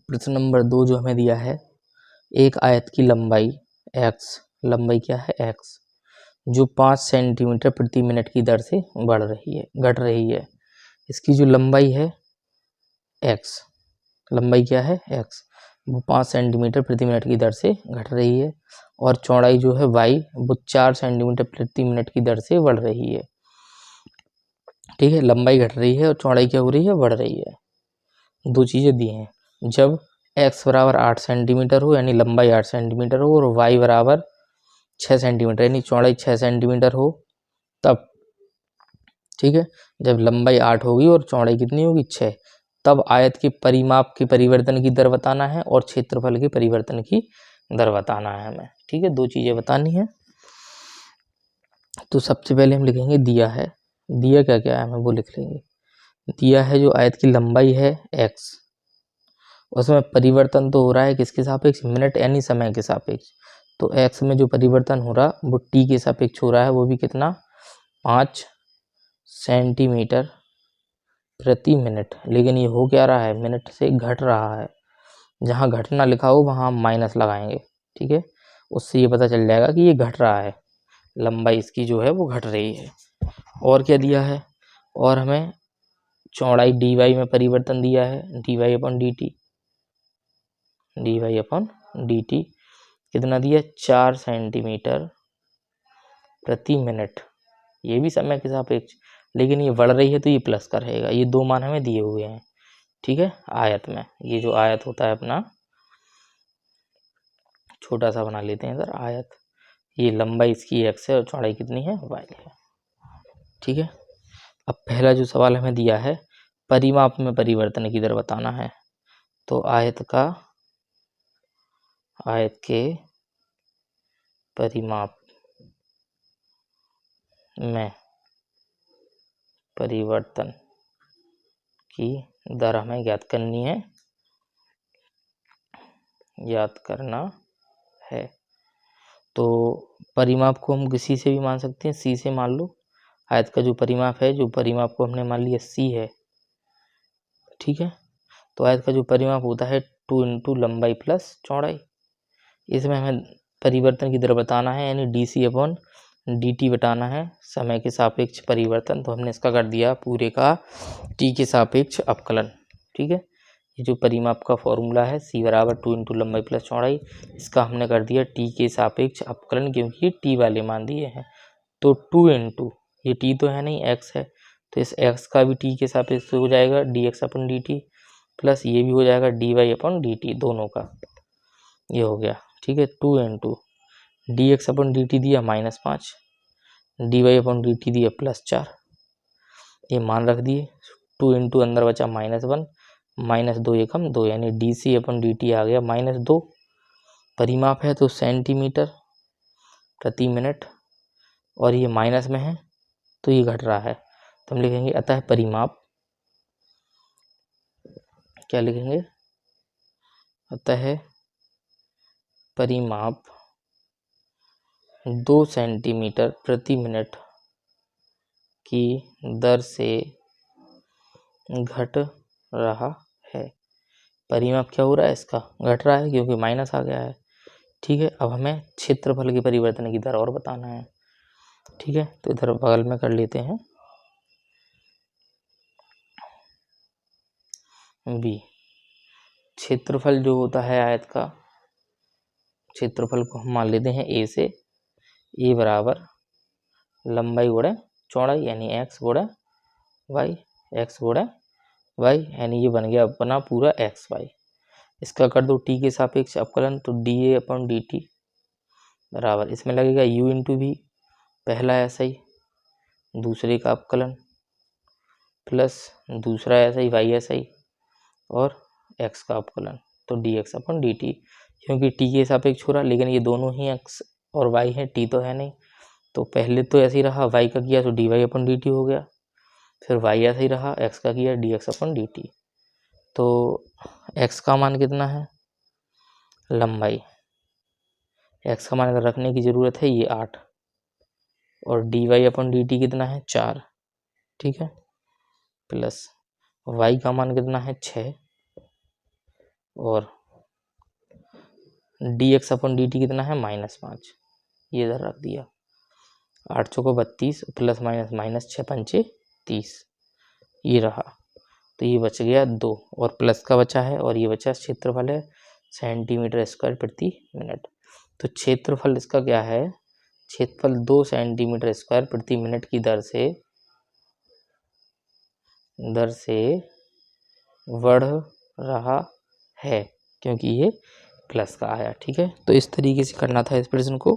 प्रश्न नंबर 2 जो हमें दिया है, एक आयत की लंबाई x, लंबाई क्या है x, जो 5 सेंटीमीटर प्रति मिनट की दर से घट रही है। इसकी जो लंबाई है x, लंबाई क्या है x, वो 5 सेंटीमीटर प्रति मिनट की दर से घट रही है और चौड़ाई जो है y, वो 4 सेंटीमीटर प्रति मिनट की दर से बढ़ रही है। ठीक है, लंबाई घट रही है और चौड़ाई क्या हो रही है, बढ़ रही है। दो चीज़ें दी हैं, जब x बराबर 8 सेंटीमीटर हो यानी लंबाई 8 सेंटीमीटर हो और y बराबर 6 सेंटीमीटर यानी चौड़ाई 6 सेंटीमीटर हो तब, ठीक है, जब लंबाई 8 होगी और चौड़ाई कितनी होगी 6, तब आयत के परिमाप के परिवर्तन की दर बताना है और क्षेत्रफल के परिवर्तन की दर बताना है हमें। ठीक है, दो चीज़ें बतानी है। तो सबसे पहले हम लिखेंगे दिया है, दिया क्या क्या है हमें वो लिख लेंगे। दिया है जो आयत की लंबाई है x, उसमें परिवर्तन तो हो रहा है किसके सापेक्ष, मिनट यानी समय के सापेक्ष। तो x में जो परिवर्तन हो रहा वो t के सापेक्ष हो रहा है, वो भी कितना, 5 सेंटीमीटर प्रति मिनट। लेकिन ये हो क्या रहा है, मिनट से घट रहा है। जहाँ घटना लिखा हो वहाँ हम माइनस लगाएंगे। ठीक है, उससे ये पता चल जाएगा कि ये घट रहा है, लंबाई इसकी जो है वो घट रही है। और क्या दिया है, और हमें चौड़ाई dy में परिवर्तन दिया है, dy अपॉन dt कितना दिया, 4 सेंटीमीटर प्रति मिनट। ये भी समय के सापेक्ष, लेकिन ये बढ़ रही है तो ये प्लस का रहेगा। ये दो मान हमें दिए हुए हैं। ठीक है, आयत में ये जो आयत होता है अपना, छोटा सा बना लेते हैं इधर आयत, ये लंबाई इसकी x है और चौड़ाई कितनी है, y है। ठीक है, अब पहला जो सवाल हमें दिया है, परिमाप में परिवर्तन की दर बताना है। तो आयत के परिमाप में परिवर्तन की दर हमें ज्ञात करना है। तो परिमाप को हम किसी से भी मान सकते हैं, c से मान लो। आयत का जो परिमाप है, जो परिमाप को हमने मान लिया c है। ठीक है, तो आयत का जो परिमाप होता है 2 इंटू लंबाई प्लस चौड़ाई। इसमें हमें परिवर्तन की दर बताना है यानी dc अपॉन dt बताना है, समय के सापेक्ष परिवर्तन। तो हमने इसका कर दिया पूरे का t के सापेक्ष अवकलन। ठीक है, ये जो परिमाप का फॉर्मूला है c बराबर 2 इंटू लंबाई प्लस चौड़ाई, इसका हमने कर दिया t के सापेक्ष अवकलन, क्योंकि ये t वाले मान दिए हैं। तो 2 इंटू, ये t तो है नहीं, x है, तो इस x का भी t के सापेक्ष हो जाएगा dx अपन dt, प्लस ये भी हो जाएगा dy अपन dt, दोनों का ये हो गया। ठीक है, 2 इंटू dx अपन dt दिया -5, dy अपन dt दिया +4, ये मान रख दिए। 2 इंटू अंदर बचा -1, -2 एकम 2 यानी dc अपन dt आ गया -2। परिमाप है तो सेंटीमीटर प्रति मिनट और ये माइनस में है तो ये घट रहा है, तो हम लिखेंगे अतः परिमाप, क्या लिखेंगे, अतः परिमाप 2 सेंटीमीटर प्रति मिनट की दर से घट रहा है। परिमाप क्या हो रहा है, इसका घट रहा है क्योंकि माइनस आ गया है। ठीक है, अब हमें क्षेत्रफल के परिवर्तन की दर और बताना है। ठीक है, तो इधर बगल में कर लेते हैं b। क्षेत्रफल जो होता है आयत का, क्षेत्रफल को हम मान लेते हैं a से, a बराबर लंबाई गुणे चौड़ाई यानी x गुणे y, x गुणे y यानी ये बन गया अपना पूरा xy। इसका कर दो t के सापेक्ष अवकलन, तो dA अपन dt बराबर, इसमें लगेगा u इंटू v, पहला ऐसा ही, दूसरे का अवकलन प्लस दूसरा ऐसा ही y ऐसा ही और x का अवकलन, तो dx अपन dt। क्योंकि t के सापेक्ष हो रहा, लेकिन ये दोनों ही x और y है, t तो है नहीं, तो पहले तो ऐसे ही रहा, y का किया तो dy अपन dt हो गया, फिर y ऐसा ही रहा, x का किया dx अपन dt। तो x का मान कितना है, लंबाई, x का मान अगर रखने की ज़रूरत है ये 8 और dy अपन dt कितना है 4। ठीक है, प्लस y का मान कितना है 6 और dx अपन dt कितना है -5, ये इधर रख दिया। 8 चौको 32 प्लस माइनस माइनस 6 पंचे 30, ये रहा। तो ये बच गया 2 और प्लस का बचा है और ये बचा क्षेत्रफल है सेंटीमीटर स्क्वायर प्रति मिनट। तो क्षेत्रफल इसका क्या है, क्षेत्रफल 2 सेंटीमीटर स्क्वायर प्रति मिनट की दर से बढ़ रहा है, क्योंकि ये प्लस का आया। ठीक है, तो इस तरीके से करना था इस प्रश्न को।